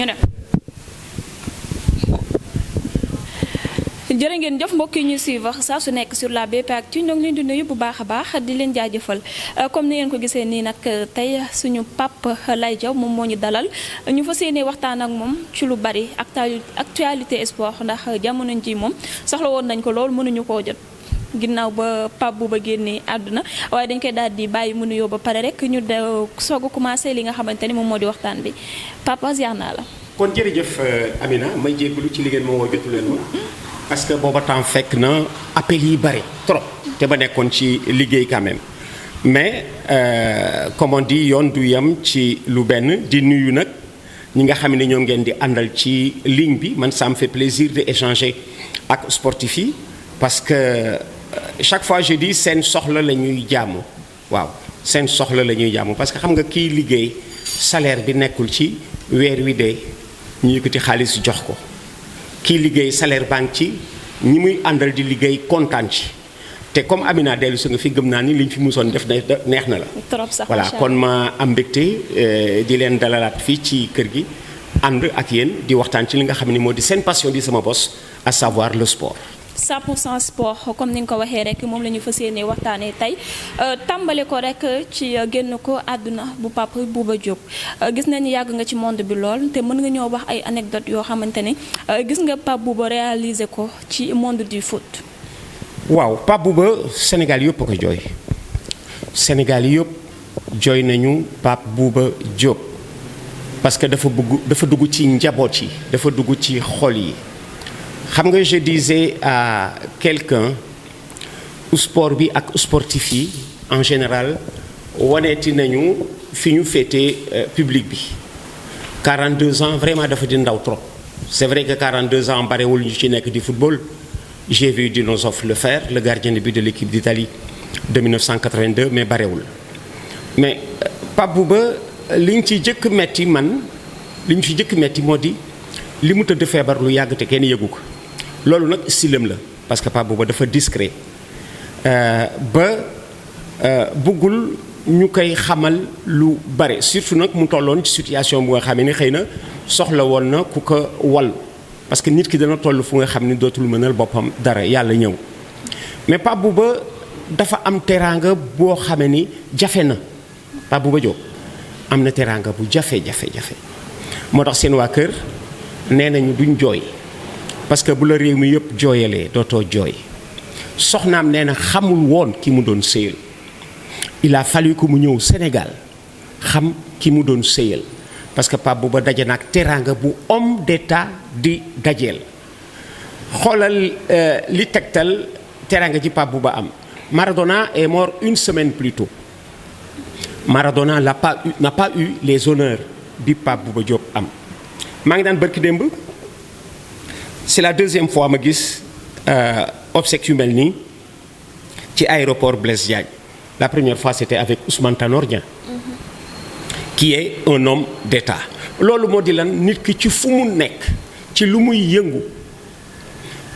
ñu ne jërë ngeen jëf mbokk yi ñuy suivre saa su nekk sur la BP Actu ñoo ngi leen di nuyu bu baax a baax di leen jaajëfal comme ni ngeen ko gisee nii nag tey suñu Pape Lay Diaw moom moo ñu dalal ñu fas yéene waxtaan ak moom ci lu bari actualité sport ndax jamono ji moom soxla woon nañ ko lool mënuñu koo jot ginnaaw ba Pape Bouba génnee àdduna waaye dañ koy daal di bàyyi mu nuyoo ba pare rek ñu de soog a commencé li nga xamante ni moom moo di waxtaan bi Papa ziar naa la. kon jërëjëf Amina may jéggalu ci li ngeen moo jotu leen ma parce que booba temps fekk na appel yi bari trop te ba nekkoon ci liggéey quand même mais comme on dit yoon du yem ci lu benn di nuyu nag ñi nga xam ne ñoo ngeen di àndal ci ligne bi man ça me fait plaisir de échanger ak sportif yi parce que chaque fois je dis seen soxla la ñuy jaamu waaw seen soxla la ñuy jaamu parce que xam nga kii liggéey salaire bi nekkul ci weer wi dee ñu yëkkati xaalis jox ko kii liggéey salaire banque ci ñi muy àndal di liggéey kontaan ci te comme Amina dellu su nga fi gëm naa ni liñ fi musoon def neex na la. trop sax voilà kon ma am mbégte di leen dalalaat fii ci kër gi ànd ak yéen di waxtaan ci li nga xam ne moo di seen passion di sama bos à savoir le sport. 100% sport comme ni nga ko waxee rek moom la ñu fas yéene waxtaanee tey tàmbale ko rek ci génn ko àdduna bu Pape Bouba Diop gis nañu yàgg nga ci monde bi lool te mën nga ñoo wax ay anecdote yoo xamante ne gis nga Pape Bouba réaliser ko ci monde du foot. waaw Pape Bouba Sénégal yëpp a ko jooy Sénégal yëpp jooy nañu Pape Bouba Diop parce que dafa dugg ci njaboot yi dafa dugg ci xol yi. xam nga je disais à quelqu'un sport bi ak sportif yi en général waneeti nañu fi ñu féetee public bi 42 ans vraiment dafa di ndaw trop c'est vrai que 42 ans barewul ñu ci nekk di football j'ai vu Dinozof le faire le gardien de but de l'équipe d'Italie de 1982 mais barewul mais Pape Bouba li ñu ci jëkk metti moo di li mu tëdd feebar lu yàgg te kenn yëgu ko loolu nag stylam la parce que Pape Bouba dafa discret ba bëggul ñu koy xamal lu bare surtout nag mu tolloon ci situation bu nga xam ne xëy na soxla woon na ku ko wal parce que nit ki dana toll fu nga xam ne dootul mënal boppam dara yàlla ñëw mais Pape Bouba dafa am teraanga boo xamee ni jafe na Pape Bouba Diop am na teraanga bu jafe moo tax seen waa kër nee nañu duñ jooy parce que bu la réew mi yëpp jooyalee dootoo jooy soxnaam nee na xamul woon ki mu doon sëyal il a fallu que mu ñëw Sénégal xam ki mu doon sëyal parce que Pape Bouba daje na ak teraanga bu homme d'état di dajeel xoolal li tegtal teraanga ji Pape Bouba am Maradona est mort une semaine plus tôt Maradona n'a pas eu les honneurs bi Pape Bouba Diop am maa ngi daan barki démb c'est la deuxième fois ma gis obsèques yu mel nii ci aéroport Blaise Diagne la première fois c'était avec Ousmane Tanor Dieng qui est un homme d'État loolu moo di lan nit ki ci fu mu nekk ci lu muy yëngu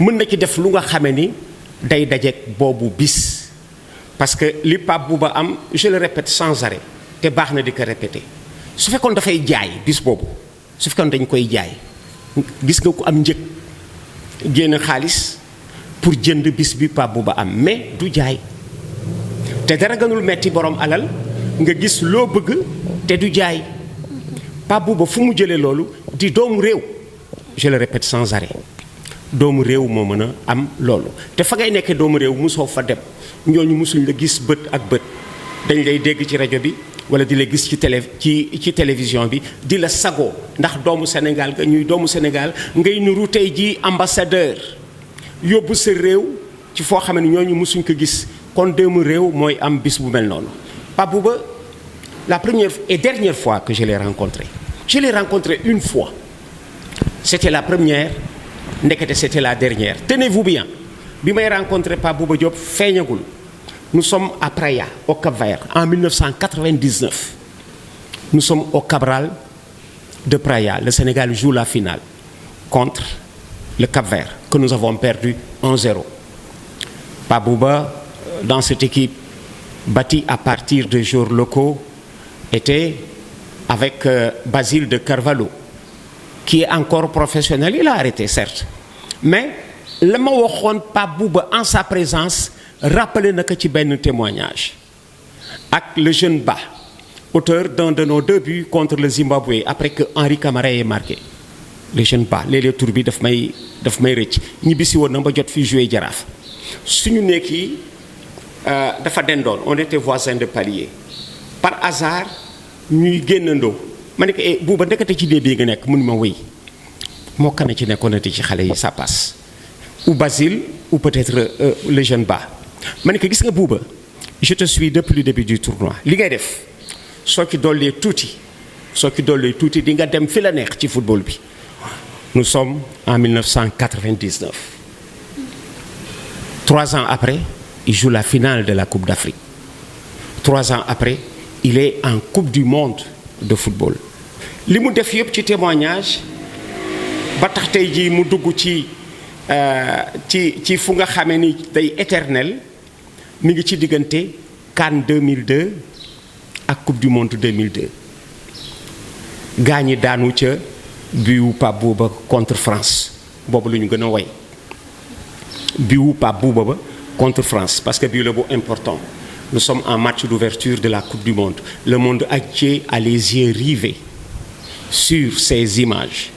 mën na ci def lu nga xame ni day dajeek boobu bis parce que li Pape Bouba am je le répète sans arrêt te baax na di ko répéter su fekkoon dafay jaay bis boobu su fekkoon dañ koy jaay gis nga ko am njëg génn xaalis pour jënd bis bi Pape Bouba am mais du jaay te dara gënul metti borom alal nga gis loo bëgg te du jaay Pape Bouba fu mu jëlee loolu di doomu réew je le répète sans arrêt doomu réew moo mën a am loolu te fa ngay nekkee doomu réew mosoo fa dem ñooñu mosuñ la gis bët ak bët dañ lay dégg ci rajo bi wala di la gis ci télévision bi di la sagoo ndax doomu Sénégal nga ñuy doomu Sénégal ngay nuru tey jii ambassadeur yóbbu sa réew ci foo xam ne ñooñu mosuñ ko gis kon doomu réew mooy am bis bu mel noonu. Pape Bouba la première et dernière fois que je l'ai rencontré une fois c'était la première ndekete c'était la dernière tenez-vous bien bi may rencontré Pape Bouba Diop feeñagul. Nous sommes à Praia, au Cap-Vert, en 1999. Nous sommes au Cabral de Praia. Le Sénégal joue la finale contre le Cap-Vert, que nous avons perdu 1-0. Pape Bouba, dans cette équipe bâtie à partir de joueurs locaux, était avec Basile de Carvalho. qui est encore professionnel, il a arrêté certes, mais la ma waxoon Pape Bouba en sa présence rappelé na ko ci benn témoignage ak le jeune Ba, auteur d'un de nos 2 buts contre le Zimbabwe après que Henri Camara ait marqué. Le jeune Ba léeg-léeg tur bi daf may rëcc ñibbisi woon na ba jot fi jouer Jaraaf suñu nekk yi dafa dendoon, on était voisins de palier. Par hasard ñuy génnandoo ma ne ko Bouba ndekete ci début nga nekk mun ma wéy moo kan ci nekkoonati ci xale yi ça passe. Ou Basile, ou peut-être le jeune Ba. Ma ne ko gis nga Bouba, je te suis depuis le début du tournoi. Li ngay def soo ci dollee tuuti di nga dem fi la neex ci football bi. Nous sommes en 1999. 3 ans après, il joue la finale de la Coupe d'Afrique. 3 ans après, il est en Coupe du monde de football. Li mu def yëpp ci témoignage ba tax tey jii mu dugg ci fu nga xamee ni day éternel mi ngi ci diggante CAN 2002 ak Coupe du monde 2002 gaa ñi daanu ca biwu Pape Bouba contre France boobu la ñu gën a way biwu Pape Bouba ba contre France parce que bii la bu important. Nous sommes en match d'ouverture de la Coupe du monde. Le monde entier a les yeux rivés sur ces images.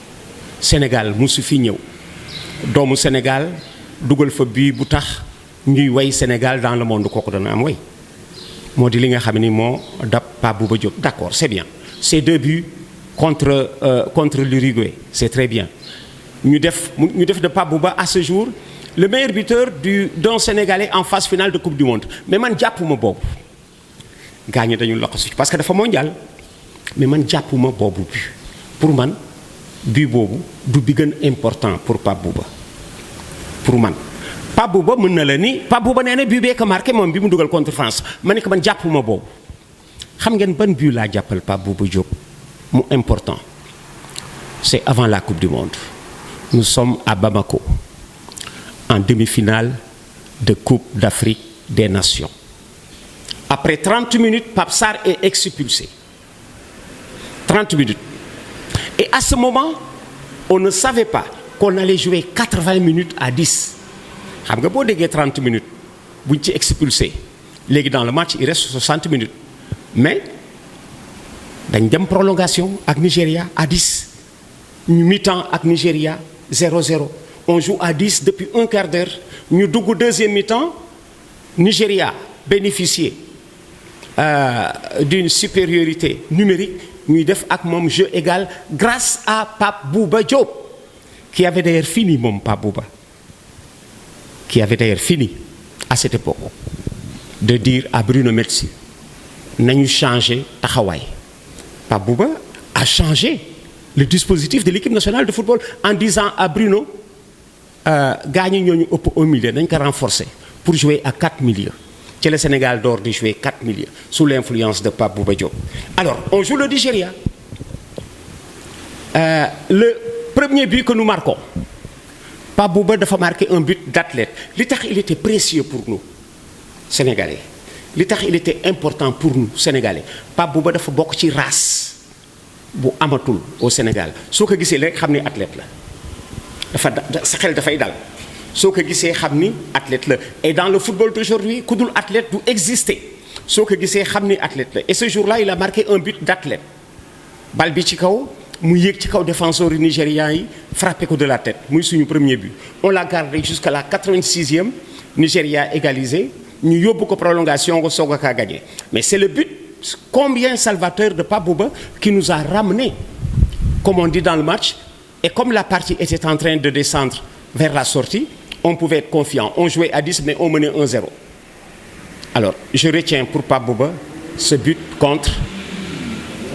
Sénégal musu fi ñëw doomu Sénégal dugal fa bii bu tax ñuy way Sénégal dans le monde kooku dana am way moo di li nga xam ni moo dab Pape Bouba Diop. D'accord, c'est bien. Ces 2 buts contre l'Uruguay, c'est très bien. ñu def de Pape Bouba à ce jour le meilleur buteur d'un Sénégalais en phase finale de Coupe du monde. Mais man jàppuma boobu gaa ñi dañu loxo parce que dafa mondial mais man jàppuma boobu bi pour man bii boobu du bi gën important pour Pape Bouba. Pour man Pape Bouba mën na la ni Pape Bouba nee na bii bee ko marqué moom bi mu dugal contre France ma ne ko man jàppuma boobu. Xam ngeen ban but laa jàppal Pape Bouba Diop mu important c'est avant la Coupe du monde. Nous sommes à Bamako en demi-finale de Coupe d'Afrique des Nations. Après 30 minutes, Pape Sarr est expulsé. 30 minutes. Et à ce moment, on ne savait pas qu'on allait jouer 80 minutes à 10. Xam nga boo déggee 30 minutes buñ ci expulsé léegi dans le match il reste 60 minutes mais dañ dem prolongation ak Nigeria à 10 ñu mi-temps ak Nigeria 0-0. On joue à 10 depuis un quart d'heure. Ñu dugg deuxième mi-temps, Nigeria bénéficiait d'une supériorité numérique. Ñuy def ak moom jeu égal grâce à Pape Bouba Diop, qui avait d'ailleurs fini moom Pape Bouba, qui avait d'ailleurs fini à cette époque de dire à Bruno Metsu nañu changer taxawaay. Pape Bouba a changé le dispositif de l'équipe nationale de football en disant à Bruno gaañu ñooñu ëpp au milieu dañ ko renforcer pour jouer à 4 milieux. ci le Sénégal d'or de jouer 4 milieux sous l'influence de Pape Bouba Diop. Alors on joue le Nigeria. Le premier but que nous marquons, Pape Bouba dafa marqué un but d'athlète. Li tax il était précieux pour nous Sénégalais. Li tax il était important pour nous Sénégalais. Pape Bouba dafa bokk ci race bu amatul au Sénégal soo ko gisee rek xam ni athlète la dafa sa xel dafay dal soo ko gisee xam ni athlète la et dans le football d'aujourd'hui ku dul athlète du exister soo ko gisee xam ni athlète la et ce jour-là il a marqué un but d'athlète bal bi ci kaw mu yéeg ci kaw défenseur nigérian yi frappé ko de la tête muy suñu premier but on l'a gardé jusqu'à la 86e Nigeria égalisé ñu yóbbu ko prolongation nga soog a kaa gagné mais c'est le but combien salvateur de Pape Bouba qui nous a ramené comme on dit dans le match et comme la partie était en train de descendre vers la sortie on pouvait être confiant on jouait à 10 mais on menait 1-0. Alors je retiens pour Pape Bouba ce but contre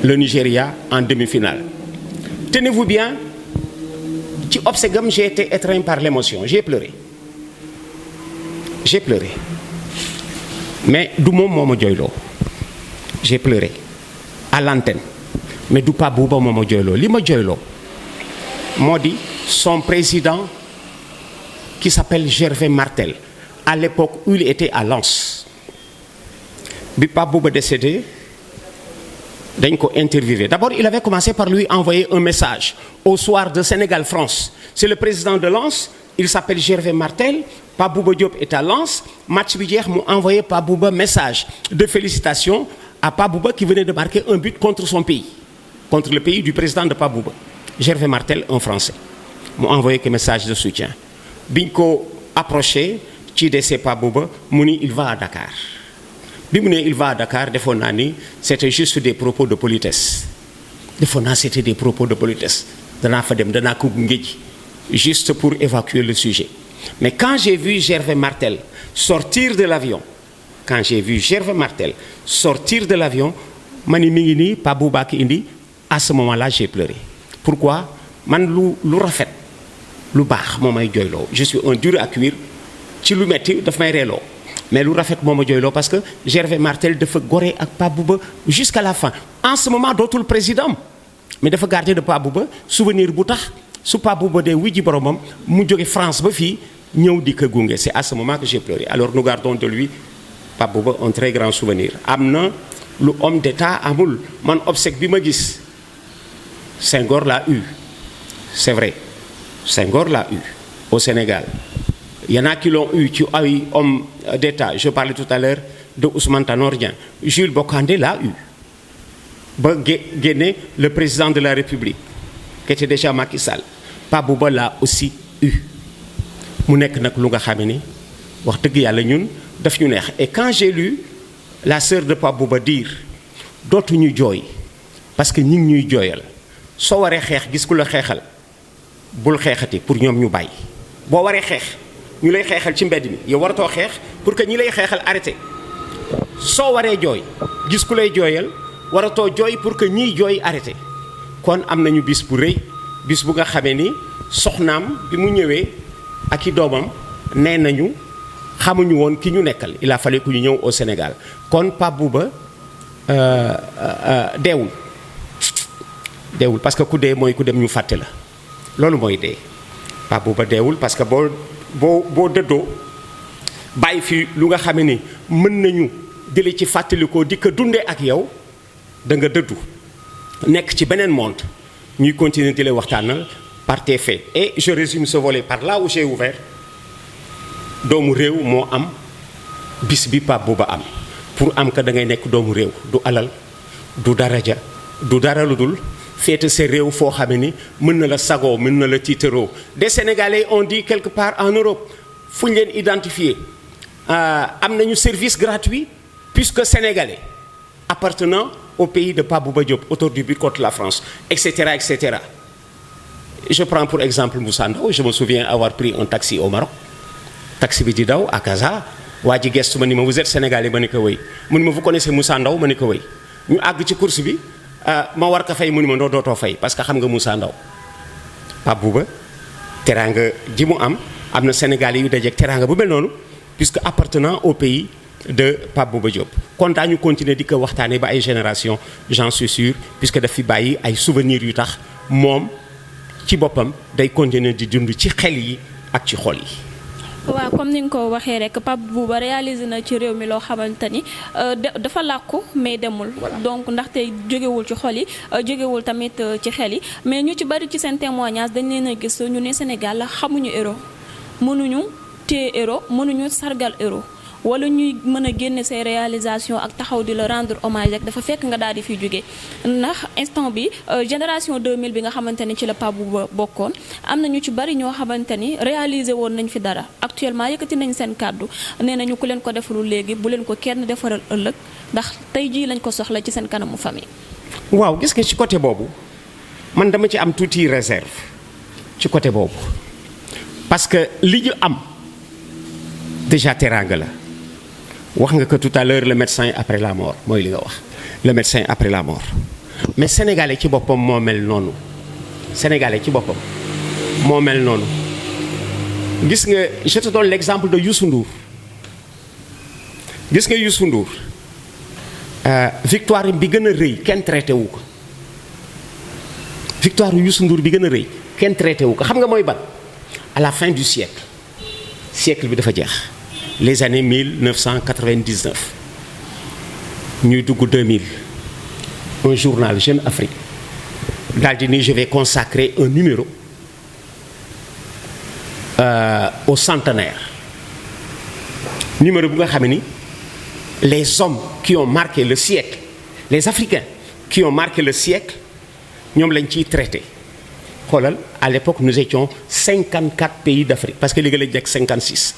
le Nigeria en demi-finale. Tenez-vous bien ci obsegam j'ai été étreint par l'émotion j'ai pleuré mais du moom moo ma jooyloo j'ai pleuré à l'antenne mais du Pape Bouba moo ma jooyloo li ma jooyloo moo di son président qui s'appelle Gervais Martel à l'époque où il était à Lens bi Pape Bouba décédé dañ ko interviewé. D'abord, il avait commencé par lui envoyer un message au soir de Sénégal-France. C'est le président de Lens, il s'appelle Gervais Martel, Pape Bouba Diop est à Lens, match bi jeex mu envoyé Pape Bouba message de félicitations à Pape Bouba qui venait de marquer un but contre son pays, contre le pays du président de Pape Bouba. Gervais Martel, un Français, mu envoyé que message de soutien. Biñ ko approché ci décès Pape Bouba mu ni il va à Dakar. Bi mu ne il va à Dakar defoon naa ni c'était juste des propos de politesse. Defoon naa c'était des propos de politesse. Danaa fa dem danaa ko gunge ji juste pour évacuer le sujet. Mais quand j'ai vu Gervais Martel sortir de l'avion, quand j'ai vu Gervais Martel sortir de l'avion, ma ni mi ngi nii Pape Bouba ki indi, à ce moment-là j'ai pleuré. Pourquoi? Man lu rafet lu baax moo may jooyloo. Je suis un dur à cuire ci lu metti daf may reeloo. Mais lu rafet moo ma jooyloo parce que Gervais Martel dafa gore ak Pape Bouba jusqu'à la fin. En ce moment dootul président mais dafa garder de Pape Bouba souvenir bu tax su Pape Bouba dee wuy ji boromam mu jóge France ba fii ñëw di ko gunge. C'est à ce moment que j'ai pleuré. Alors nous gardons de lui Pape Bouba un très grand souvenir. Am na lu homme d'état amul. Man obsèque bi ma gis Senghor l'a eu, c'est vrai. Senghor l'a eu au Sénégal. Il y en a qui l'ont eu, qui ont eu homme d'État. Je parlais tout à l'heure de Ousmane Tanor Dieng. Jules Bocandé l'a eu. Ba génne le président de la République, qui était déjà Macky Sall. Pape Bouba l'a aussi eu. Mu nekk nag lu nga xam ni wax dëgg yàlla ñun daf ñu neex. Et quand j'ai lu la sœur de Pape Bouba dire dootuñu jooy parce que ñi ngi ñuy jooyal soo waree xeex gis ku la xeexal bul xeexati pour ñoom ñu bàyyi. boo waree xeex ñu lay xeexal ci mbedd mi yow waratoo xeex pour que ñi lay xeexal arrêté. soo waree jooy gis ku lay jooyal waratoo jooy pour que ñiy jooy arrêté. kon am nañu bis bu rëy bis bu nga xamee ni soxnaam bi mu ñëwee ak i doomam nee nañu xamuñu woon ki ñu nekkal. Il a fallu que ñu ñëw au Sénégal. kon Pape Bouba deewul parce que ku dee mooy ku dem ñu fàtte la loolu mooy dee. Pape Bouba deewul parce que boo dëddoo bàyyi fi lu nga xam ni mën nañu jële ci fàttalikoo di ko dundee ak yow da nga dëddu nekk ci beneen monde ñuy continuer di lay waxtaanal par tes faits. Et je résume ce volet par là où j'ai ouvert. doomu réew moo am bis bi Pape Bouba am pour am ka da ngay nekk doomu réew du alal du daraja du dara lu dul féete sa réew foo xam ni mën na la sagoo mën na la tiitaroo. Des Sénégalais ont dit quelque part en Europe fu ñu leen identifier am nañu service gratuit puisque Sénégalais appartenant au pays de Pape Bouba Diop, auteur du but contre la France, etc., etc. Je prends pour exemple Moussa Ndaw. Je me souviens avoir pris un taxi au Maroc. Taxi bi di daw à Casa waa ji gestu ma ni ma vous êtes Sénégalais ma ni ko wéy mu ni ma vous connaissez Moussa Ndaw ma ni ko wéy ñu àgg ci course bi ma war ko fay mu ni ma dootoo fay parce que xam nga Moussa Ndaw. Pape Bouba teraanga ji mu am na Sénégalais yu dajeek teraanga bu mel noonu puisque appartenant au pays de Pape Bouba Diop. kon daañu continuer di ko waxtaanee ba ay génération j'en suis sûr puisque daf fi bàyyi ay souvenirs yu tax moom ci boppam day continuer di dund ci xel yi ak ci xol yi. waaw comme ni nga ko waxee rek Pape Bouba réalisé na ci réew mi loo xamante ni dafa làkku mais demul. donc ndaxte jógewul ci xol yi jógewul tamit ci xel yi mais ñu ci bari ci seen témoignage dañ leen a gis ñu ne Sénégal xamuñu héros mënuñu téye héros mënuñu sargal héros wala ñuy mën a génne say réalisation ak taxaw di la rendre hommage rek dafa fekk nga daal di fiy jóge ndax instant bi génération 2000 bi nga xamante ni ci la Pape Bouba bokkoon am na ñu ci bari ñoo xamante ni réalisé woon nañ fi dara actuellement yëkkati nañ seen kàddu nee nañu ku leen ko defalul léegi bu leen ko kenn defaral ëllëg ndax tey jii lañ ko soxla ci seen kanamu famille. waaw gis nga ci côté boobu man dama ci am tuuti réserve ci côté boobu parce que li ñu am déjà teraanga la. wax nga que tout à l'heure le médecin après la mort mooy li nga wax le médecin après la mort mais sénégalais ci boppam moo mel noonu sénégalais ci boppam moo mel noonu gis nga je te donne l'exemple de Youssou Ndour gis nga Youssou Ndour victoire bi gën a rëy kenn traité wu ko victoire Youssou Ndour bi gën a rëy kenn traité wu ko xam nga mooy ban à la fin du siècle bi dafa jeex. Les années 1999 ñuy dugg 2000 un journal Jeune Afrique daal di ni je vais consacrer un numéro au centenaire numéro bu nga xam ni les hommes qui ont marqué le siècle les Africains qui ont marqué le siècle ñoom lañ ciy traité xoolal à l'époque nous étions 54 pays d'Afrique parce que léegi lañ nekk 56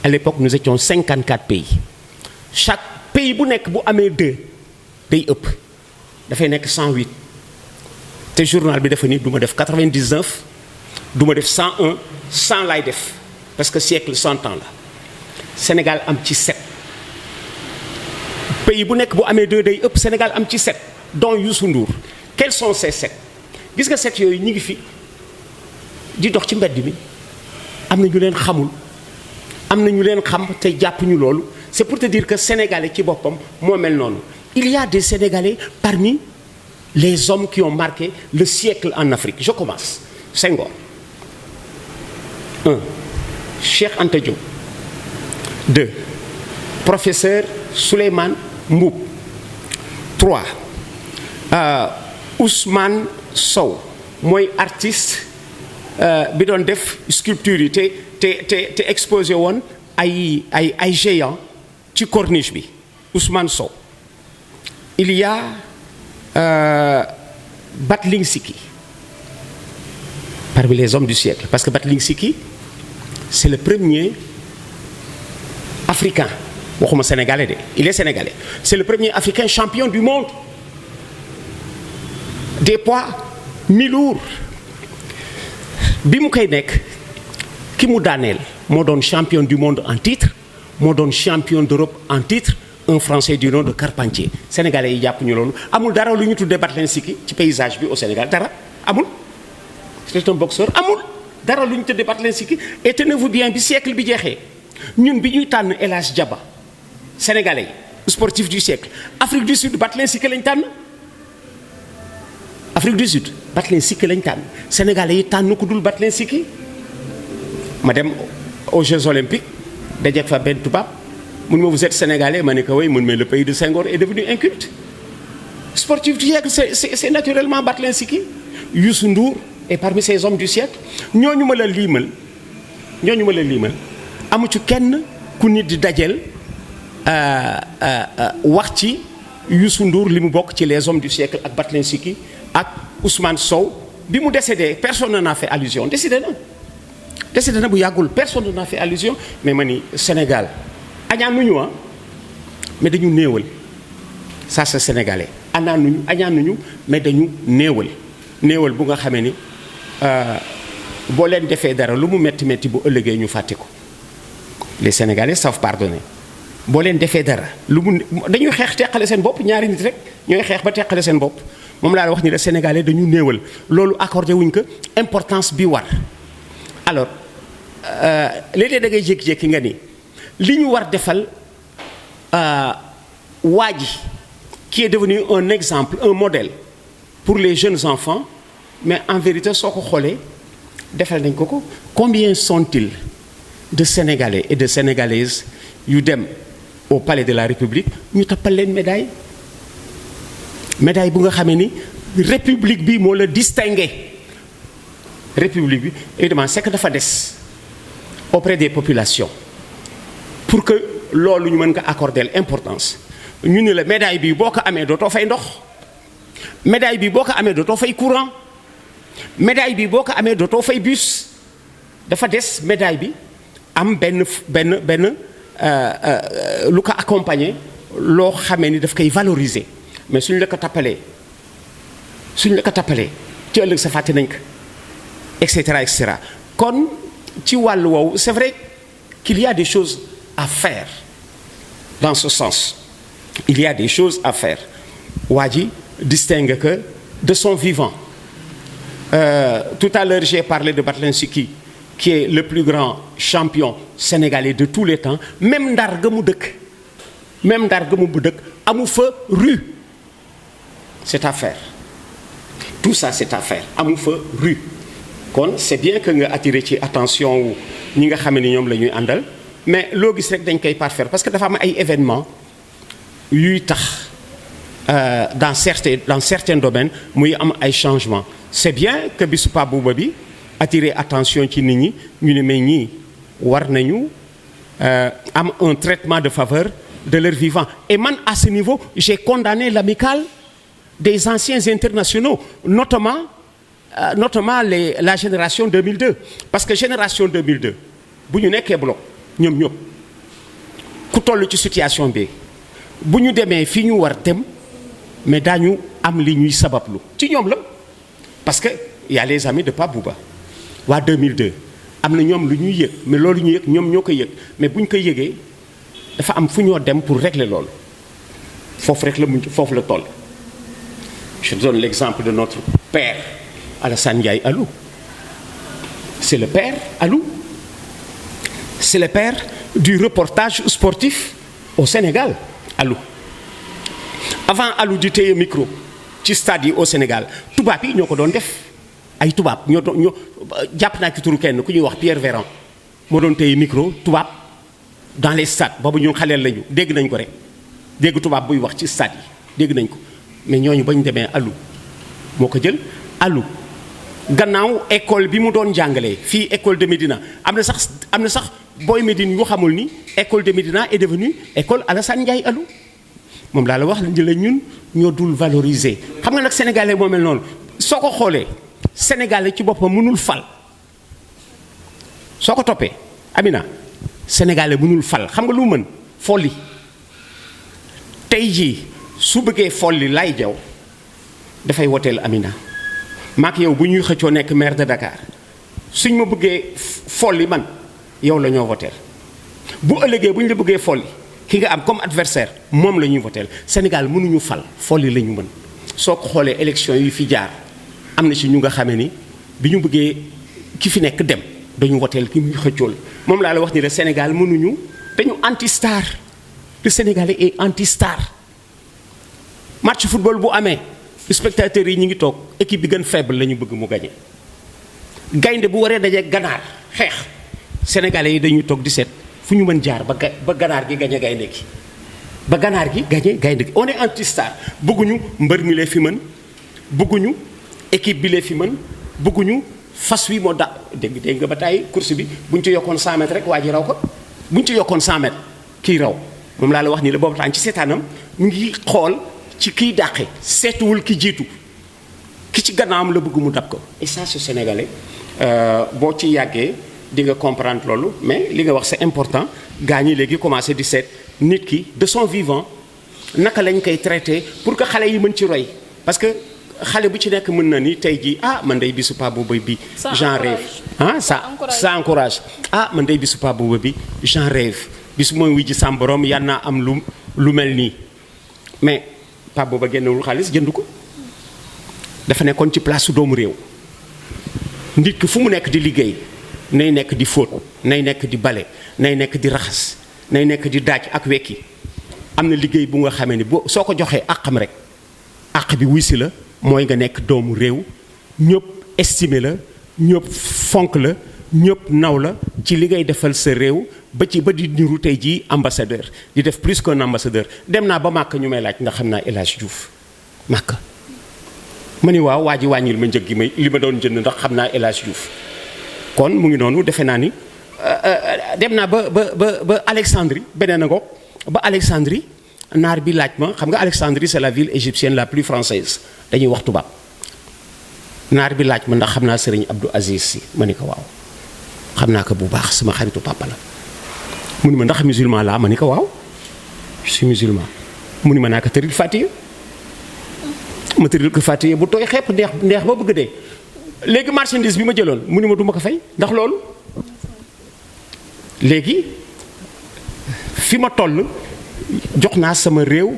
à l'époque nous étions 54 pays chaque pays bu nekk bu amee 2 day ëpp dafay nekk 108 te journal bi dafa ni du ma def 99 du ma def 101 100 laay def parce que siècle 100 ans la Sénégal am ci 7 pays bu nekk bu amee 2 day ëpp Sénégal am ci 7 dont Youssou Ndour quels sont ces 7 gis nga 7 yooyu ñu ngi fi di dox ci mbedd mi am na ñu leen xamul am na ñu leen xam te jàpp ñu loolu c'est pour te dire que sénégalais ci boppam moo mel noonu il y a des sénégalais parmi les hommes qui ont marqué le siècle en Afrique je commence Senghor 1 Cheikh Anta Diop 2 professeur Souleymane Mboup 3 Ousmane Sow mooy artiste bi doon def sculpture yi te exposé woon ay géants ci corniche bi Ousmane Sow il y a Battling Siki parmi les hommes du siècle parce que Battling Siki c'est le premier africain waxuma sénégalais de il est sénégalais c'est le premier africain champion du monde des poids mi-lourds bi mu koy nekk ki mu daaneel moo doon champion du monde en titre moo doon champion d'Europe en titre un Français du nom de Carpentier sénégalais yi jàpp ñu loolu amul dara lu ñu tuddee Battling Siki ci paysage bi au Sénégal dara amul c'est un boxeur amul dara lu ñu tuddee Battling Siki et tenez-vous bien bi siècle bi jeexee ñun bi ñuy tànn El Hadj Diaba sénégalais yi sportif du siècle Afrique du Sud Battling Siki lañ tànn Afrique du Sud Battling Siki lañ tànn sénégalais yi tànn ku dul Battling Siki ma dem aux Jeux Olympiques dajeeg fa benn tubaab mun ma vous êtes sénégalais ma ne ko oui mun mais le pays de Senghor est devenu inculte sportif du siècle c'est naturellement Battling Siki Youssou Ndour est parmi ces hommes du siècle ñooñu ma la liimal amu ci kenn ku nit di dajel wax ci Youssou Ndour li mu bokk ci les hommes du siècle ak Battling Siki ak Ousmane Sow bi mu décédé personne n'en a fait allusion décédé na bu yàggul personne n'en a fait allusion mais ma ni Sénégal añaanuñu mais dañu néewal ça c'est sénégalais añaanuñu mais dañu néewal bu nga xamee ni boo leen defee dara lu mu metti bu ëllëgee ñu fàtte ko les sénégalais savent pardonner boo leen defee dara lu mu dañuy xeex teqale seen bopp ñaari nit rek ñooy xeex ba teqale seen bopp moom laa wax ni la sénégalais dañu néewal loolu accordé wuñ ko importance bi war alors léeg-léeg da ngay jékki-jékki nga ni li ñu war defal waa ji qui est devenu un exemple un modèle pour les jeunes enfants mais en vérité soo ko xoolee defal nañ ko combien sont-ils de Sénégalais et de Sénégalaises yu dem au palais de la République ñu tappal leen médaille bu nga xamee ni république bi moo la distingué république bi évidemment c'est que dafa des auprès des populations pour que loolu ñu mën ko accorder l'importance ñu ne la médaille bi boo ko amee dootoo fay ndox médaille bi boo ko amee dootoo fay courant médaille bi boo ko amee dootoo fay bus dafa des médaille bi am benn lu ko accompagner loo xamee ni daf koy valoriser mais suñ la ko tappalee ci ëllëg sa fàtte nañ ko et cetera kon ci wàllu woowu c'est vrai qu'il y a des choses à faire dans ce sens il y a des choses à faire waa ji distingue que de son vivant tout à l'heure j'ai parlé de Battling Siki qui est le plus grand champion sénégalais de tous les temps même Ndar ga mu dëkk amu fa rue c'est à faire tout ça c'est à faire amu fa rue kon c'est bien que nga attirer ci attention wu ñi nga xam ne ñoom la ñuy àndal mais loo gis rek dañ koy parfaire parce que dafa am ay événements yuy tax dans certains domaines muy am ay changements c'est bien que bisu Pape Bouba bi attirer attention ci nit ñi ñu ne mais ñii war nañu am un traitement de faveur de leur vivant et man à ce niveau j'ai condamné l'amicale des anciens internationaux notamment la génération 2002 parce que génération 2002 bu ñu nekkee bloc ñoom ñëpp ku toll ci situation bi bu ñu demee fii ñu war dem mais daañu am li ñuy sabablu ci ñoom la parce que y a les amis de Pape Bouba waa 2002 am na ñoom lu ñuy yëg mais loolu ñu yëg ñoom ñoo ko yëg mais bu ñu ko yëgee dafa am fu ñoo dem pour régler loolu foofu rek la foofu la toll. Je donne l'exemple de notre père Alassane Ndiaye Alou c'est le père Alou c'est le père du reportage sportif au Sénégal Alou avant Alou di téye micro ci stade yi au Sénégal tubaab yi ñoo ko doon def ay tubaab ñoo jàpp naa ci turu kenn ku ñuy wax Pierre Véran moo doon téye micro tubaab dans les stades boobu ñun xaleel lañu dégg nañ ko rek dégg tubaab buy wax ci stade yi dégg nañ ko mais ñooñu bañ demee Alou moo ko jël Alou gannaaw école bi mu doon jàngalee fii école de Médina am na sax booy Médine yu xamul ni école de Médina est devenue école Alassane Ndiaye Alou moom laa la wax la ñun ñoo dul valoriser xam nga nag sénégalais moo mel noonu soo ko xoolee sénégalais ci boppam mënul fal soo ko toppee Amina sénégalais mënul fal xam nga lu mën folli tey jii su bëggee folli Lay Diaw dafay woteel Amina maak yow bu ñuy xëccoo nekk maire de Dakar suñ ma bëggee folli man yow la ñoo woteel bu ëllëgee bu ñu la bëggee folli ki nga am comme adversaire moom la ñuy woteel Sénégal mënuñu fal folli la ñu mën soo ko xoolee élection yi fi jaar am na ci ñu nga xamee ni bi ñu bëggee ki fi nekk dem dañu woteel ki muy xëccool moom laa la wax ni le Sénégal mënuñu dañu anti star le Sénégalais est anti star match football bu amee spectateurs yi ñu ngi toog équipe bi gën faible la ñu bëgg mu gagné gaynde bu waree daje ganaar xeex Sénégalais yi dañuy toog di seet fu ñu mën jaar ba ganaar gi gagné gaynde gi ba ganaar gi gagné gaynde gi on est anti star bëgguñu mbër mi lee fi mën bëgguñu équipe bi lee fi mën bëgguñu fas wi moo dégg nga ba tàyyi course bi bu ñu ci yokkoon 100 mètres rek waa ji raw ko bu ñu ci yokkoon 100 mètres kii raw moom laa la wax ni la boobu taan ci seetaanam mu ngi xool ci kiy dàqe seetuwul ki jiitu ki ci gannaawam la bëgg mu dab ko et ça c'est sénégalais boo ci yàggee di nga comprendre loolu mais li nga wax c'est important gaa ñi léegi commencé di seet nit ki de son vivant naka lañ koy traité pour que xale yi mën ci roy parce que xale bu ci nekk mën na ni tey jii ah man day bisu Pape Bouba bi j'en rêve ah ça encourage ah man day bisu Pape Bouba bi j'en rêve bisu mooy wi ji sam borom yan naa am lu mel nii mais Pape Bouba génnewul xaalis jënd ko dafa nekkoon ci place su doomu réew nit ki fu mu nekk di liggéey nay nekk di fóot nay nekk di bale nay nekk di raxas nay nekk di daaj ak wekki am na liggéey bu nga xamee ni boo soo ko joxee àqam rek àq bi wuy si la mooy nga nekk doomu réew ñëpp estimer la ñëpp fonk la ñëpp naw la ci li ngay defal sa réew ba di niru tey jii ambassadeur di def plus qu'un ambassadeur dem naa ba màkk ñu may laaj ndax xam naa El Hadj Diouf màkk ma ni waaw waa ji wàññil ma njëg gi may li ma doon jënd ndax xam naa El Hadj Diouf kon mu ngi noonu defe naa ni dem naa ba Alexandrie beneen a ngoog ba Alexandrie naar bi laaj ma xam nga Alexandrie c'est la ville égyptienne la plus française dañuy wax tubaab naar bi laaj ma ndax xam naa Serigne Abdou Aziz Sy ma ni ko waaw xam naa ko bu baax sama xaritu papa la mu ni ma ndax musulman laa ma ni ko waaw je suis musulman mu ni ma naa ko tëril Fatiha ma tëril ko Fatiha bu tooy xepp neex ba bëgg dee léegi marchandise bi ma jëloon mu ni ma du ma ko fay ndax loolu léegi fi ma toll jox naa sama réew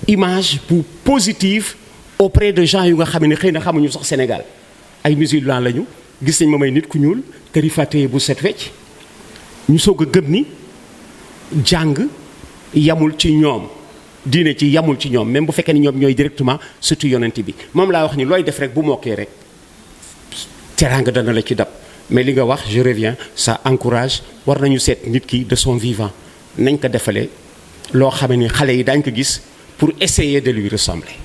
image bu positive auprès de gens yu nga xam ne xëy na xamuñu sax Sénégal ay musulmans lañu gis nañ ma may nit ku ñuul tëri Fatiha bu set wecc ñu soog a gëm ni jàng yamul ci ñoom diine ci yamul ci ñoom même bu fekkee ni ñoom ñooy directement surtout yonent bi moom laa wax ni looy def rek bu mokkee rek teraanga dana la ci dab mais li nga wax je reviens ça encourage war nañu seet nit ki de son vivant nañ ko defalee loo xam ne xale yi daañ ko gis pour essayer de lui ressembler.